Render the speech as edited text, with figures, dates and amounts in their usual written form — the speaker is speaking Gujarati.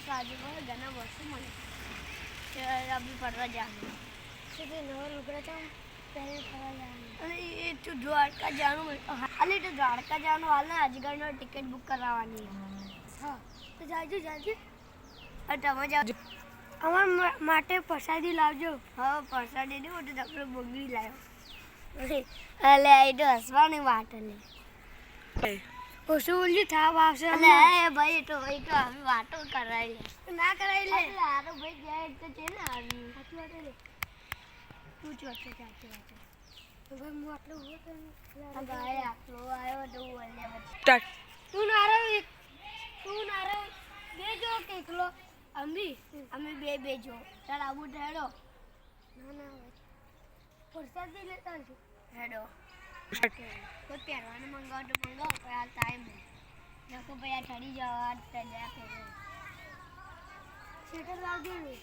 સાજુ પર ઘણા વર્ષો મને અભી ફરવા જવાનું સીધે નવા લુગડા ચામ પહેરી ફરવા જવાનું અને એ તો દ્વારકા જવાનું હાલે તો દ્વારકા જવાનું હાલ ને અજગરનો ટિકિટ બુક કરાવવાની હા તો જાજો જાજો તમે જાઓ અમાર માટે પ્રસાદી લાવજો હા પ્રસાદી દે તો આપણે બગડી લાવ્યો અલે આ તો હસવાની વાત લે ઓસુલી થાપ આવશે અલે ભાઈ તો અમે વાતો કરાઈ લે ના કરાઈ લે આરો ભાઈ જાય તો છે ને આવી સાચી વાત લે તું જો કે સાચી વાત તો ભાઈ હું આટલો હોતો ને ભાઈ આટલો આવ્યો તો બોલે તું નારો બેજો કેકલો અમે બેજો ચાલ આબુ હેડો ના ના પ્રસાદી લેતા હેડો કોઈ પહેરવાનું મંગાવો તો મંગાવો પણ હાલ ટાઈમ લોકો ભાઈ આ ઠરી જવા તૈયાર થયો સ્વેટર લાવજો ને